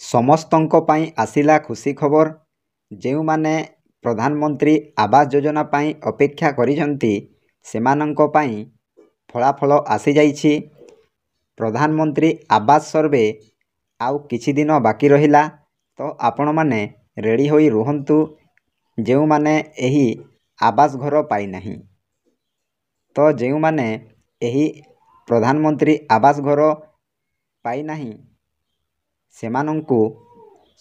ସମସ୍ତଙ୍କ ପାଇଁ ଆସିଲା ଖୁସି ଖବର। ଯେଉଁମାନେ ପ୍ରଧାନମନ୍ତ୍ରୀ ଆବାସ ଯୋଜନା ପାଇଁ ଅପେକ୍ଷା କରିଛନ୍ତି ସେମାନଙ୍କ ପାଇଁ ଫଳାଫଳ ଆସିଯାଇଛି। ପ୍ରଧାନମନ୍ତ୍ରୀ ଆବାସ ସର୍ଭେ ଆଉ କିଛି ଦିନ ବାକି ରହିଲା, ତ ଆପଣମାନେ ରେଡ଼ି ହୋଇ ରୁହନ୍ତୁ। ଯେଉଁମାନେ ଏହି ଆବାସ ଘର ପାଇନାହିଁ, ତ ଯେଉଁମାନେ ଏହି ପ୍ରଧାନମନ୍ତ୍ରୀ ଆବାସ ଘର ପାଇନାହିଁ ସେମାନଙ୍କୁ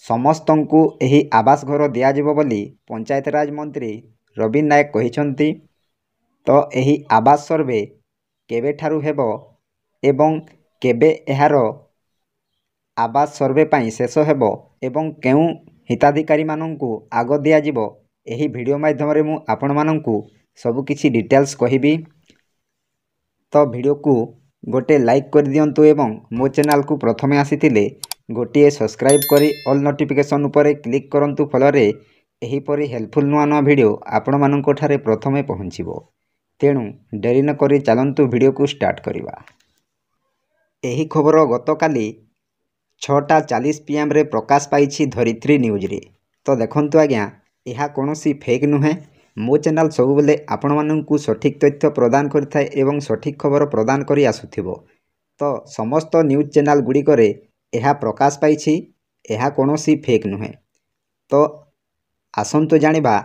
ସମସ୍ତଙ୍କୁ ଏହି ଆବାସ ଘର ଦିଆଯିବ ବୋଲି ପଞ୍ଚାୟତରାଜ ମନ୍ତ୍ରୀ ରବୀନ ନାୟକ କହିଛନ୍ତି। ତ ଏହି ଆବାସ ସର୍ଭେ କେବେଠାରୁ ହେବ ଏବଂ କେବେ ଏହାର ଆବାସ ସର୍ଭେ ପାଇଁ ଶେଷ ହେବ ଏବଂ କେଉଁ ହିତାଧିକାରୀମାନଙ୍କୁ ଆଗ ଦିଆଯିବ, ଏହି ଭିଡ଼ିଓ ମାଧ୍ୟମରେ ମୁଁ ଆପଣମାନଙ୍କୁ ସବୁକିଛି ଡିଟେଲ୍ସ କହିବି। ତ ଭିଡ଼ିଓକୁ ଗୋଟେ ଲାଇକ୍ କରିଦିଅନ୍ତୁ ଏବଂ ମୋ ଚ୍ୟାନେଲକୁ ପ୍ରଥମେ ଆସିଥିଲେ ଗୋଟିଏ ସବସ୍କ୍ରାଇବ୍ କରି ଅଲ୍ ନୋଟିଫିକେସନ୍ ଉପରେ କ୍ଲିକ୍ କରନ୍ତୁ। ଫଳରେ ଏହିପରି ହେଲ୍ପଫୁଲ୍ ନୂଆ ନୂଆ ଭିଡ଼ିଓ ଆପଣମାନଙ୍କ ଠାରେ ପ୍ରଥମେ ପହଞ୍ଚିବ। ତେଣୁ ଡେରି ନକରି ଚାଲନ୍ତୁ ଭିଡ଼ିଓକୁ ଷ୍ଟାର୍ଟ କରିବା। ଏହି ଖବର ଗତକାଲି 6:40 PM ପ୍ରକାଶ ପାଇଛି ଧରିତ୍ରୀ ନ୍ୟୁଜ୍ରେ। ତ ଦେଖନ୍ତୁ ଆଜ୍ଞା, ଏହା କୌଣସି ଫେକ୍ ନୁହେଁ। ମୋ ଚ୍ୟାନେଲ ସବୁବେଳେ ଆପଣମାନଙ୍କୁ ସଠିକ୍ ତଥ୍ୟ ପ୍ରଦାନ କରିଥାଏ ଏବଂ ସଠିକ୍ ଖବର ପ୍ରଦାନ କରି ଆସୁଥିବ। ତ ସମସ୍ତ ନ୍ୟୁଜ୍ ଚ୍ୟାନେଲ ଗୁଡ଼ିକରେ ଏହା ପ୍ରକାଶ ପାଇଛି, ଏହା କୌଣସି ଫେକ୍ ନୁହେଁ। ତ ଆସନ୍ତୁ ଜାଣିବା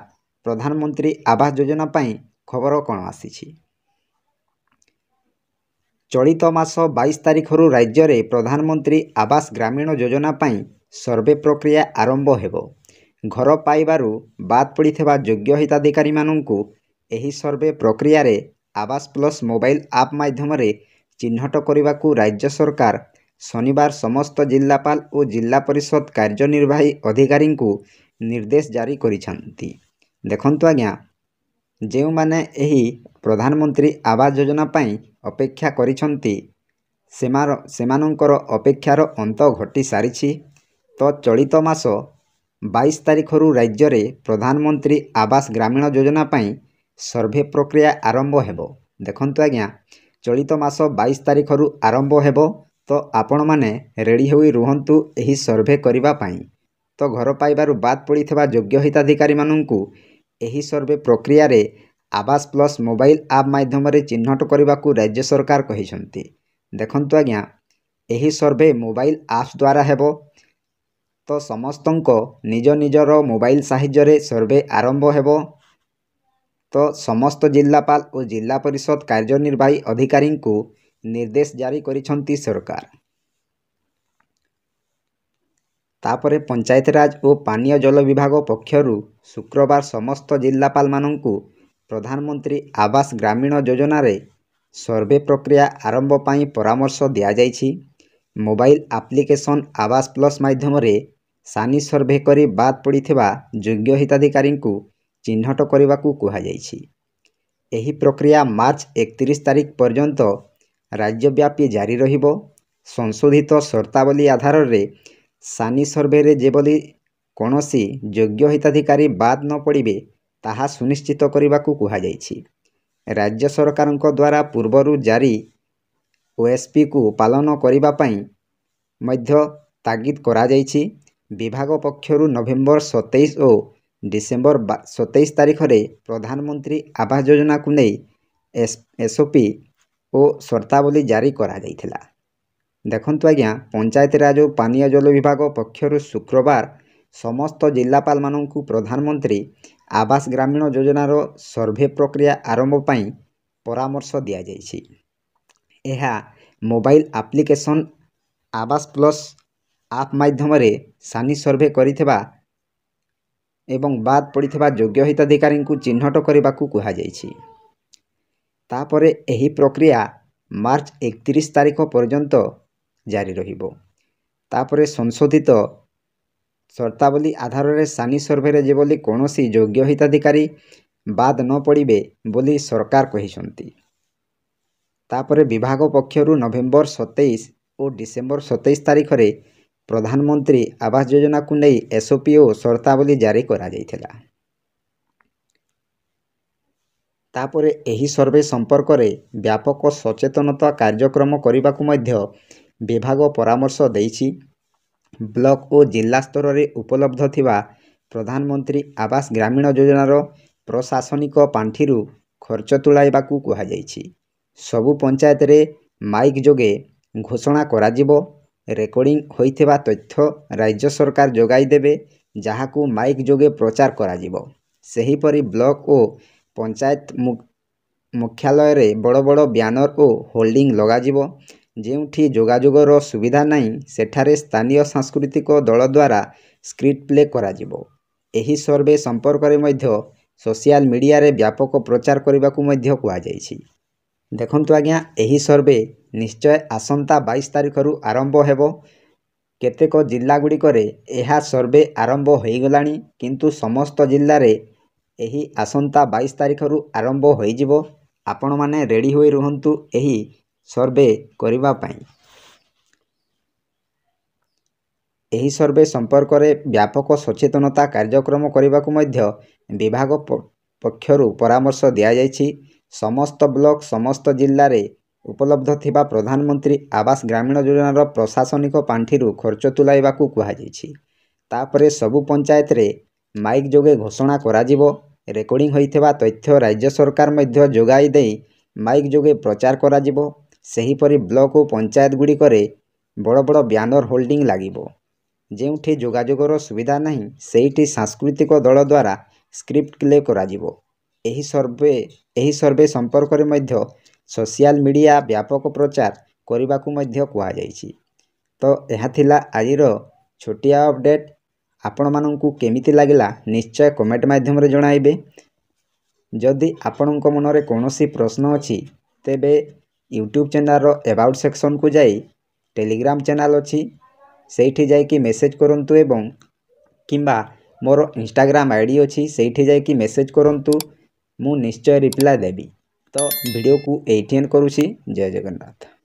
ପ୍ରଧାନମନ୍ତ୍ରୀ ଆବାସ ଯୋଜନା ପାଇଁ ଖବର କ'ଣ ଆସିଛି। ଚଳିତ ମାସ 22 ତାରିଖରୁ ରାଜ୍ୟରେ ପ୍ରଧାନମନ୍ତ୍ରୀ ଆବାସ ଗ୍ରାମୀଣ ଯୋଜନା ପାଇଁ ସର୍ଭେ ପ୍ରକ୍ରିୟା ଆରମ୍ଭ ହେବ। ଘର ପାଇବାରୁ ବାଦ୍ ପଡ଼ିଥିବା ଯୋଗ୍ୟ ହିତାଧିକାରୀମାନଙ୍କୁ ଏହି ସର୍ଭେ ପ୍ରକ୍ରିୟାରେ ଆବାସ ପ୍ଲସ୍ ମୋବାଇଲ ଆପ୍ ମାଧ୍ୟମରେ ଚିହ୍ନଟ କରିବାକୁ ରାଜ୍ୟ ସରକାର ଶନିବାର ସମସ୍ତ ଜିଲ୍ଲାପାଳ ଓ ଜିଲ୍ଲା ପରିଷଦ କାର୍ଯ୍ୟନିର୍ବାହୀ ଅଧିକାରୀଙ୍କୁ ନିର୍ଦ୍ଦେଶ ଜାରି କରିଛନ୍ତି। ଦେଖନ୍ତୁ ଆଜ୍ଞା, ଯେଉଁମାନେ ଏହି ପ୍ରଧାନମନ୍ତ୍ରୀ ଆବାସ ଯୋଜନା ପାଇଁ ଅପେକ୍ଷା କରିଛନ୍ତି ସେମାନଙ୍କର ଅପେକ୍ଷାର ଅନ୍ତ ଘଟି ସାରିଛି। ତ ଚଳିତ ମାସ 22 ତାରିଖରୁ ରାଜ୍ୟରେ ପ୍ରଧାନମନ୍ତ୍ରୀ ଆବାସ ଗ୍ରାମୀଣ ଯୋଜନା ପାଇଁ ସର୍ଭେ ପ୍ରକ୍ରିୟା ଆରମ୍ଭ ହେବ। ଦେଖନ୍ତୁ ଆଜ୍ଞା, ଚଳିତ ମାସ 22 ତାରିଖରୁ ଆରମ୍ଭ ହେବ। ତ ଆପଣମାନେ ରେଡ଼ି ହୋଇ ରୁହନ୍ତୁ ଏହି ସର୍ଭେ କରିବା ପାଇଁ। ତ ଘର ପାଇବାରୁ ବାଦ୍ ପଡ଼ିଥିବା ଯୋଗ୍ୟ ହିତାଧିକାରୀମାନଙ୍କୁ ଏହି ସର୍ଭେ ପ୍ରକ୍ରିୟାରେ ଆବାସ ପ୍ଲସ୍ ମୋବାଇଲ ଆପ୍ ମାଧ୍ୟମରେ ଚିହ୍ନଟ କରିବାକୁ ରାଜ୍ୟ ସରକାର କହିଛନ୍ତି। ଦେଖନ୍ତୁ ଆଜ୍ଞା, ଏହି ସର୍ଭେ ମୋବାଇଲ ଆପ୍ସ ଦ୍ୱାରା ହେବ। ତ ସମସ୍ତଙ୍କ ନିଜ ନିଜର ମୋବାଇଲ ସାହାଯ୍ୟରେ ସର୍ଭେ ଆରମ୍ଭ ହେବ। ତ ସମସ୍ତ ଜିଲ୍ଲାପାଳ ଓ ଜିଲ୍ଲା ପରିଷଦ କାର୍ଯ୍ୟନିର୍ବାହୀ ଅଧିକାରୀଙ୍କୁ ନିର୍ଦ୍ଦେଶ ଜାରି କରିଛନ୍ତି ସରକାର। ତାପରେ ପଞ୍ଚାୟତରାଜ ଓ ପାନୀୟ ଜଳ ବିଭାଗ ପକ୍ଷରୁ ଶୁକ୍ରବାର ସମସ୍ତ ଜିଲ୍ଲାପାଳମାନଙ୍କୁ ପ୍ରଧାନମନ୍ତ୍ରୀ ଆବାସ ଗ୍ରାମୀଣ ଯୋଜନାରେ ସର୍ଭେ ପ୍ରକ୍ରିୟା ଆରମ୍ଭ ପାଇଁ ପରାମର୍ଶ ଦିଆଯାଇଛି। ମୋବାଇଲ ଆପ୍ଲିକେସନ୍ ଆବାସ ପ୍ଲସ୍ ମାଧ୍ୟମରେ ସାନି ସର୍ଭେ କରି ବାଦ୍ ପଡ଼ିଥିବା ଯୋଗ୍ୟ ହିତାଧିକାରୀଙ୍କୁ ଚିହ୍ନଟ କରିବାକୁ କୁହାଯାଇଛି। ଏହି ପ୍ରକ୍ରିୟା ମାର୍ଚ୍ଚ 31 ତାରିଖ ପର୍ଯ୍ୟନ୍ତ ରାଜ୍ୟବ୍ୟାପୀ ଜାରି ରହିବ। ସଂଶୋଧିତ ସର୍ତ୍ତାବଳୀ ଆଧାରରେ ସାନି ସର୍ଭେରେ ଯେଭଳି କୌଣସି ଯୋଗ୍ୟ ହିତାଧିକାରୀ ବାଦ୍ ନ ପଡ଼ିବେ ତାହା ସୁନିଶ୍ଚିତ କରିବାକୁ କୁହାଯାଇଛି। ରାଜ୍ୟ ସରକାରଙ୍କ ଦ୍ୱାରା ପୂର୍ବରୁ ଜାରି ଓଏସ୍ପିକୁ ପାଳନ କରିବା ପାଇଁ ମଧ୍ୟ ତାଗିଦ କରାଯାଇଛି। ବିଭାଗ ପକ୍ଷରୁ ନଭେମ୍ବର 27 ଓ ଡିସେମ୍ବର 27 ତାରିଖରେ ପ୍ରଧାନମନ୍ତ୍ରୀ ଆବାସ ଯୋଜନାକୁ ନେଇ ଏସ୍ଓପି ଓ ସର୍ତ୍ତାବଳୀ ଜାରି କରାଯାଇଥିଲା। ଦେଖନ୍ତୁ ଆଜ୍ଞା, ପଞ୍ଚାୟତରାଜ ଓ ପାନୀୟ ଜଳ ବିଭାଗ ପକ୍ଷରୁ ଶୁକ୍ରବାର ସମସ୍ତ ଜିଲ୍ଲାପାଳମାନଙ୍କୁ ପ୍ରଧାନମନ୍ତ୍ରୀ ଆବାସ ଗ୍ରାମୀଣ ଯୋଜନାର ସର୍ଭେ ପ୍ରକ୍ରିୟା ଆରମ୍ଭ ପାଇଁ ପରାମର୍ଶ ଦିଆଯାଇଛି। ଏହା ମୋବାଇଲ ଆପ୍ଲିକେସନ୍ ଆବାସ ପ୍ଲସ୍ ଆପ୍ ମାଧ୍ୟମରେ ସାନି ସର୍ଭେ କରିଥିବା ଏବଂ ବାଦ୍ ପଡ଼ିଥିବା ଯୋଗ୍ୟ ହିତାଧିକାରୀଙ୍କୁ ଚିହ୍ନଟ କରିବାକୁ କୁହାଯାଇଛି। ତାପରେ ଏହି ପ୍ରକ୍ରିୟା ମାର୍ଚ୍ଚ 31 ତାରିଖ ପର୍ଯ୍ୟନ୍ତ ଜାରି ରହିବ। ତାପରେ ସଂଶୋଧିତ ସର୍ତ୍ତାବଳୀ ଆଧାରରେ ସାନି ସର୍ଭେରେ ଯେଭଳି କୌଣସି ଯୋଗ୍ୟ ହିତାଧିକାରୀ ବାଦ୍ ନ ପଡ଼ିବେ ବୋଲି ସରକାର କହିଛନ୍ତି। ତାପରେ ବିଭାଗ ପକ୍ଷରୁ ନଭେମ୍ବର 27 ଓ ଡିସେମ୍ବର 27 ତାରିଖରେ ପ୍ରଧାନମନ୍ତ୍ରୀ ଆବାସ ଯୋଜନାକୁ ନେଇ ଏସ୍ଓପି ଓ ସର୍ତ୍ତାବଳୀ ଜାରି କରାଯାଇଥିଲା। ତାପରେ ଏହି ସର୍ଭେ ସମ୍ପର୍କରେ ବ୍ୟାପକ ସଚେତନତା କାର୍ଯ୍ୟକ୍ରମ କରିବାକୁ ମଧ୍ୟ ବିଭାଗ ପରାମର୍ଶ ଦେଇଛି। ବ୍ଲକ ଓ ଜିଲ୍ଲା ସ୍ତରରେ ଉପଲବ୍ଧ ଥିବା ପ୍ରଧାନମନ୍ତ୍ରୀ ଆବାସ ଗ୍ରାମୀଣ ଯୋଜନାର ପ୍ରଶାସନିକ ପାଣ୍ଠିରୁ ଖର୍ଚ୍ଚ ତୁଳାଇବାକୁ କୁହାଯାଇଛି। ସବୁ ପଞ୍ଚାୟତରେ ମାଇକ୍ ଯୋଗେ ଘୋଷଣା କରାଯିବ। ରେକର୍ଡିଂ ହୋଇଥିବା ତଥ୍ୟ ରାଜ୍ୟ ସରକାର ଯୋଗାଇ ଦେବେ, ଯାହାକୁ ମାଇକ୍ ଯୋଗେ ପ୍ରଚାର କରାଯିବ। ସେହିପରି ବ୍ଲକ ଓ ପଞ୍ଚାୟତ ମୁଖ୍ୟାଳୟରେ ବଡ଼ ବଡ଼ ବ୍ୟାନର ଓ ହୋର୍ଡିଂ ଲଗାଯିବ। ଯେଉଁଠି ଯୋଗାଯୋଗର ସୁବିଧା ନାହିଁ, ସେଠାରେ ସ୍ଥାନୀୟ ସାଂସ୍କୃତିକ ଦଳ ଦ୍ୱାରା ସ୍କ୍ରିପ୍ଟ ପ୍ଲେ କରାଯିବ। ଏହି ସର୍ଭେ ସମ୍ପର୍କରେ ମଧ୍ୟ ସୋସିଆଲ ମିଡ଼ିଆରେ ବ୍ୟାପକ ପ୍ରଚାର କରିବାକୁ ମଧ୍ୟ କୁହାଯାଇଛି। ଦେଖନ୍ତୁ ଆଜ୍ଞା, ଏହି ସର୍ଭେ ନିଶ୍ଚୟ ଆସନ୍ତା 22 ତାରିଖରୁ ଆରମ୍ଭ ହେବ। କେତେକ ଜିଲ୍ଲାଗୁଡ଼ିକରେ ଏହା ସର୍ଭେ ଆରମ୍ଭ ହୋଇଗଲାଣି, କିନ୍ତୁ ସମସ୍ତ ଜିଲ୍ଲାରେ ଏହି ଆସନ୍ତା 22 ତାରିଖରୁ ଆରମ୍ଭ ହୋଇଯିବ। ଆପଣମାନେ ରେଡ଼ି ହୋଇ ରୁହନ୍ତୁ ଏହି ସର୍ଭେ କରିବା ପାଇଁ। ଏହି ସର୍ଭେ ସମ୍ପର୍କରେ ବ୍ୟାପକ ସଚେତନତା କାର୍ଯ୍ୟକ୍ରମ କରିବାକୁ ମଧ୍ୟ ବିଭାଗ ପକ୍ଷରୁ ପରାମର୍ଶ ଦିଆଯାଇଛି। ସମସ୍ତ ବ୍ଲକ, ସମସ୍ତ ଜିଲ୍ଲାରେ ଉପଲବ୍ଧ ଥିବା ପ୍ରଧାନମନ୍ତ୍ରୀ ଆବାସ ଗ୍ରାମୀଣ ଯୋଜନାର ପ୍ରଶାସନିକ ପାଣ୍ଠିରୁ ଖର୍ଚ୍ଚ ତୁଲାଇବାକୁ କୁହାଯାଇଛି। ତାପରେ ସବୁ ପଞ୍ଚାୟତରେ ମାଇକ୍ ଯୋଗେ ଘୋଷଣା କରାଯିବ। ରେକର୍ଡିଂ ହୋଇଥିବା ତଥ୍ୟ ରାଜ୍ୟ ସରକାର ମଧ୍ୟ ଯୋଗାଇ ଦେଇ ମାଇକ୍ ଯୋଗେ ପ୍ରଚାର କରାଯିବ। ସେହିପରି ବ୍ଲକ ଓ ପଞ୍ଚାୟତ ଗୁଡ଼ିକରେ ବଡ଼ ବଡ଼ ବ୍ୟାନର ହୋର୍ଡିଂ ଲାଗିବ। ଯେଉଁଠି ଯୋଗାଯୋଗର ସୁବିଧା ନାହିଁ, ସେଇଠି ସାଂସ୍କୃତିକ ଦଳ ଦ୍ୱାରା ସ୍କ୍ରିପ୍ଟ ପ୍ଲେ କରାଯିବ। ଏହି ସର୍ଭେ ସମ୍ପର୍କରେ ମଧ୍ୟ ସୋସିଆଲ ମିଡ଼ିଆ ବ୍ୟାପକ ପ୍ରଚାର କରିବାକୁ ମଧ୍ୟ କୁହାଯାଇଛି। ତ ଏହା ଥିଲା ଆଜିର ଛୋଟିଆ ଅପଡ଼େଟ୍। ଆପଣମାନଙ୍କୁ କେମିତି ଲାଗିଲା ନିଶ୍ଚୟ କମେଣ୍ଟ ମାଧ୍ୟମରେ ଜଣାଇବେ। ଯଦି ଆପଣଙ୍କ ମନରେ କୌଣସି ପ୍ରଶ୍ନ ଅଛି, ତେବେ ୟୁଟ୍ୟୁବ୍ ଚ୍ୟାନେଲର ଏବାଉଟ୍ ସେକ୍ସନକୁ ଯାଇ ଟେଲିଗ୍ରାମ ଚ୍ୟାନେଲ ଅଛି, ସେଇଠି ଯାଇକି ମେସେଜ କରନ୍ତୁ ଏବଂ କିମ୍ବା ମୋର ଇନଷ୍ଟାଗ୍ରାମ ଆଇଡ଼ି ଅଛି, ସେଇଠି ଯାଇକି ମେସେଜ କରନ୍ତୁ। ମୁଁ ନିଶ୍ଚୟ ରିପ୍ଲାଏ ଦେବି। ତ ଭିଡ଼ିଓକୁ ଏଇଠି ଏଣ୍ଡ କରୁଛି। ଜୟ ଜଗନ୍ନାଥ।